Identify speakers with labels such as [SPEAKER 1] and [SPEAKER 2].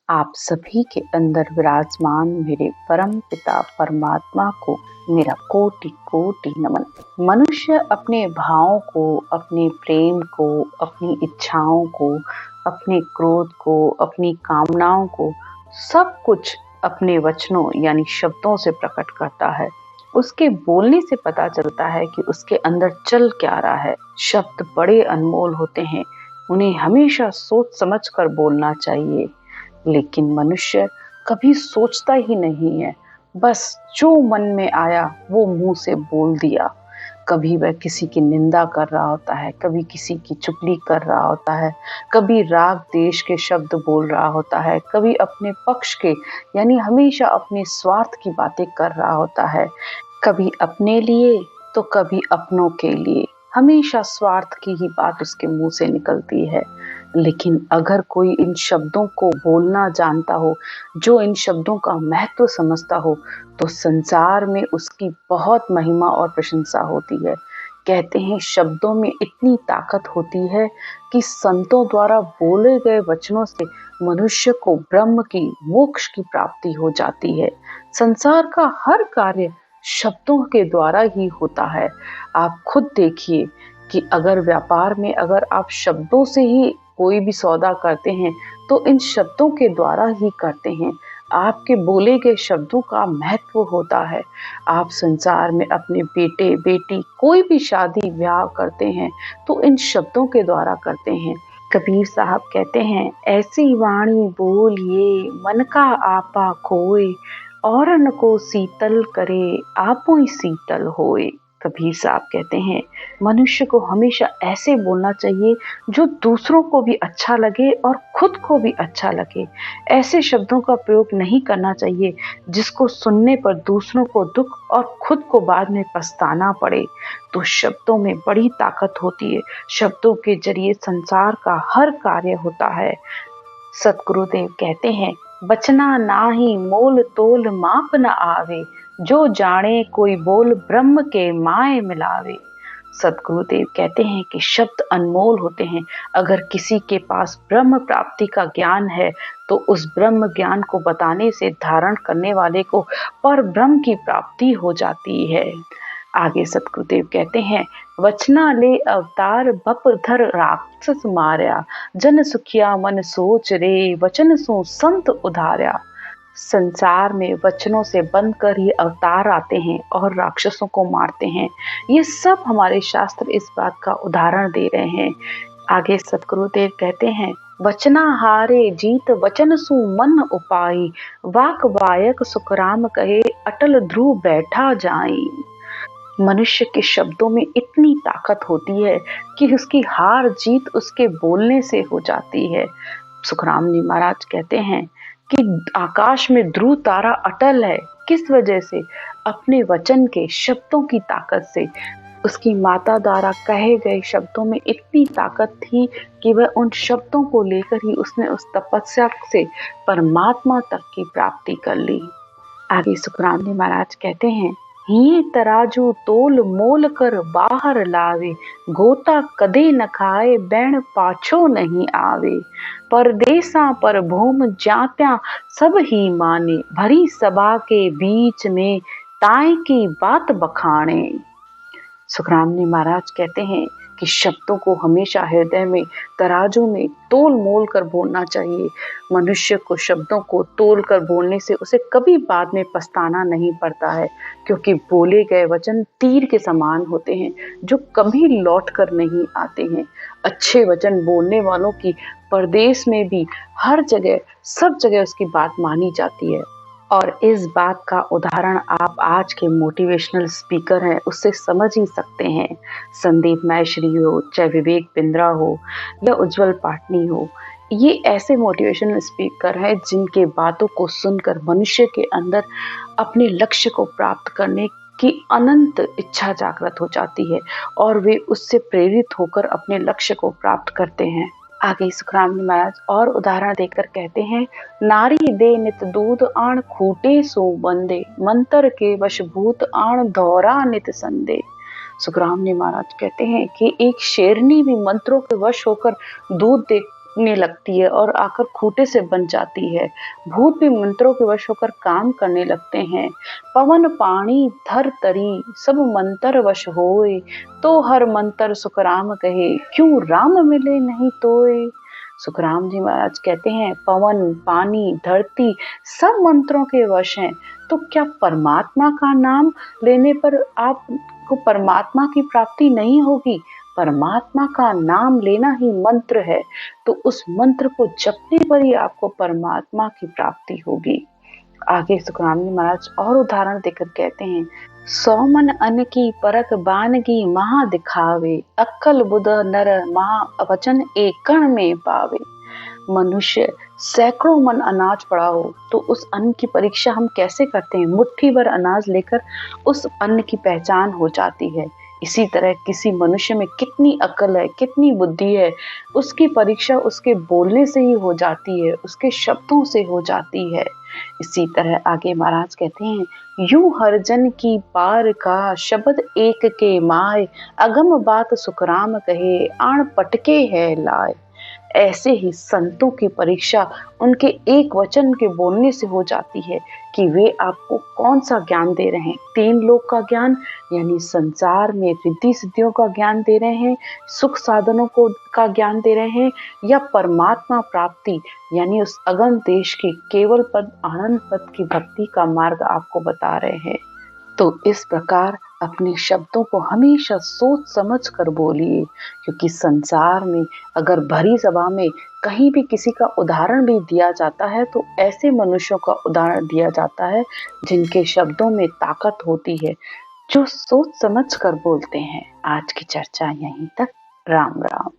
[SPEAKER 1] आप सभी के अंदर विराजमान मेरे परम पिता परमात्मा को मेरा कोटि कोटि नमन। मनुष्य अपने भावों को, अपने प्रेम को, अपनी इच्छाओं को, अपने क्रोध को, अपनी कामनाओं को, सब कुछ अपने वचनों यानी शब्दों से प्रकट करता है। उसके बोलने से पता चलता है कि उसके अंदर चल क्या रहा है। शब्द बड़े अनमोल होते हैं, उन्हें हमेशा सोच समझ कर बोलना चाहिए। लेकिन मनुष्य कभी सोचता ही नहीं है, बस जो मन में आया वो मुंह से बोल दिया। कभी वह किसी की निंदा कर रहा होता है, कभी किसी की चुगली कर रहा होता है, कभी राग देश के शब्द बोल रहा होता है, कभी अपने पक्ष के यानी हमेशा अपने स्वार्थ की बातें कर रहा होता है। कभी अपने लिए तो कभी अपनों के लिए, हमेशा स्वार्थ की ही बात उसके मुंह से निकलती है। लेकिन अगर कोई इन शब्दों को बोलना जानता हो, जो इन शब्दों का महत्व समझता हो, तो संसार में उसकी बहुत महिमा और प्रशंसा होती है। कहते हैं शब्दों में इतनी ताकत होती है कि संतों द्वारा बोले गए वचनों से मनुष्य को ब्रह्म की, मोक्ष की प्राप्ति हो जाती है। संसार का हर कार्य शब्दों के द्वारा ही होता है। आप खुद देखिए कि अगर व्यापार में अगर आप शब्दों से ही कोई भी सौदा करते हैं तो इन शब्दों के द्वारा ही करते हैं। आपके बोले गए शब्दों का महत्व होता है। आप संसार में अपने बेटे बेटी कोई भी शादी ब्याह करते हैं तो इन शब्दों के द्वारा करते हैं। कबीर साहब कहते हैं, ऐसी वाणी बोलिए मन का आपा खोए, औरन को शीतल करे आपो ही शीतल होए। कबीर साहब कहते हैं मनुष्य को हमेशा ऐसे बोलना चाहिए जो दूसरों को भी अच्छा लगे और खुद को भी अच्छा लगे। ऐसे शब्दों का प्रयोग नहीं करना चाहिए जिसको सुनने पर दूसरों को दुख और खुद को बाद में पछताना पड़े। तो शब्दों में बड़ी ताकत होती है। शब्दों के जरिए संसार का हर कार्य होता है। सतगुरुदेव कहते हैं, बचना नाही मोल तोल माप न आवे, जो जाने कोई बोल ब्रह्म के माए मिलावे। सतगुरुदेव कहते हैं कि शब्द अनमोल होते हैं। अगर किसी के पास ब्रह्म प्राप्ति का ज्ञान है तो उस ब्रह्म ज्ञान को बताने से धारण करने वाले को पर ब्रह्म की प्राप्ति हो जाती है। आगे सतगुरुदेव कहते हैं, वचना ले अवतार बप धर राक्षस मार्या, जन सुखिया मन सोच रे वचन सो संत उधार्या। संसार में वचनों से बंध कर ये अवतार आते हैं और राक्षसों को मारते हैं। ये सब हमारे शास्त्र इस बात का उदाहरण दे रहे हैं। आगे सतगुरुदेव कहते हैं, वचना हारे जीत वचन सु मन उपाई, वाक वायक सुखराम कहे अटल ध्रुव बैठा जाई। मनुष्य के शब्दों में इतनी ताकत होती है कि उसकी हार जीत उसके बोलने से हो जाती है। सुखराम जी महाराज कहते हैं कि आकाश में ध्रुव तारा अटल है। किस वजह से? अपने वचन के शब्दों की ताकत से। उसकी माता द्वारा कहे गए शब्दों में इतनी ताकत थी कि वह उन शब्दों को लेकर ही उसने उस तपस्या से परमात्मा तक की प्राप्ति कर ली। आगे सुखराम जी महाराज कहते हैं, ही तराजू तोल मोल कर बाहर लावे, गोता कदे न खाए बैण पाछो नहीं आवे। परदेसा पर भूम जात्या सब ही माने, भरी सभा के बीच में ताए की बात बखाने। सुखराम जी महाराज कहते हैं कि शब्दों को हमेशा हृदय में तराजू में तोल मोल कर बोलना चाहिए। मनुष्य को शब्दों को तोल कर बोलने से उसे कभी बाद में पछताना नहीं पड़ता है, क्योंकि बोले गए वचन तीर के समान होते हैं जो कभी लौट कर नहीं आते हैं। अच्छे वचन बोलने वालों की परदेश में भी हर जगह सब जगह उसकी बात मानी जाती है। और इस बात का उदाहरण आप आज के मोटिवेशनल स्पीकर हैं उससे समझ ही सकते हैं। संदीप माहेश्वरी हो, चाहे विवेक बिंद्रा हो या उज्जवल पाटनी हो, ये ऐसे मोटिवेशनल स्पीकर हैं जिनके बातों को सुनकर मनुष्य के अंदर अपने लक्ष्य को प्राप्त करने की अनंत इच्छा जागृत हो जाती है और वे उससे प्रेरित होकर अपने लक्ष्य को प्राप्त करते हैं। आगे सुखराम जी महाराज और उदाहरण देकर कहते हैं, नारी दे नित दूध आण खूटे सो बंदे, मंत्र के वशभूत आण दौरा नित संदे। सुखराम जी महाराज कहते हैं कि एक शेरनी भी मंत्रों के वश होकर दूध दे ने लगती है और आकर खूंटे से बन जाती है। भूत भी मंत्रों के वश होकर काम करने लगते हैं। पवन पानी धर तरी सब मंत्र वश होए, तो हर मंत्र सुखराम कहे, क्यों राम मिले नहीं तोए। सुखराम जी महाराज कहते हैं पवन पानी धरती सब मंत्रों के वश हैं, तो क्या परमात्मा का नाम लेने पर आपको परमात्मा की प्राप्ति नहीं होगी। परमात्मा का नाम लेना ही मंत्र है, तो उस मंत्र को जपने पर ही आपको परमात्मा की प्राप्ति होगी। आगे सुखराम जी महाराज और उदाहरण देकर कहते हैं, 100 मन अन्न की परख बानगी महा दिखावे, अक्कल बुध नर महा वचन एक कण में पावे। मनुष्य सैकड़ों मन अनाज पड़ा हो तो उस अन्न की परीक्षा हम कैसे करते हैं। मुट्ठी भर अनाज लेकर उस अन्न की पहचान हो जाती है। इसी तरह किसी मनुष्य में कितनी अक्ल है, कितनी बुद्धि है, उसकी परीक्षा उसके बोलने से ही हो जाती है, उसके शब्दों से हो जाती है। इसी तरह आगे महाराज कहते हैं, यूं हर जन की पार का शब्द एक के माय, अगम बात सुखराम कहे आण पटके है लाए। ऐसे ही संतों की परीक्षा उनके एक वचन के बोलने से हो जाती है कि वे आपको कौन सा ज्ञान दे रहे हैं। 3 लोक का ज्ञान यानी संसार में रिद्धि सिद्धियों का ज्ञान दे रहे हैं, सुख साधनों को का ज्ञान दे रहे हैं, या परमात्मा प्राप्ति यानी उस अगम देश की केवल पद आनंद पद की भक्ति का मार्ग आपको बता रहे हैं। तो इस प्रकार अपने शब्दों को हमेशा सोच समझ कर बोलिए, क्योंकि संसार में अगर भरी सभा में कहीं भी किसी का उदाहरण भी दिया जाता है तो ऐसे मनुष्यों का उदाहरण दिया जाता है जिनके शब्दों में ताकत होती है, जो सोच समझ कर बोलते हैं। आज की चर्चा यहीं तक। राम राम।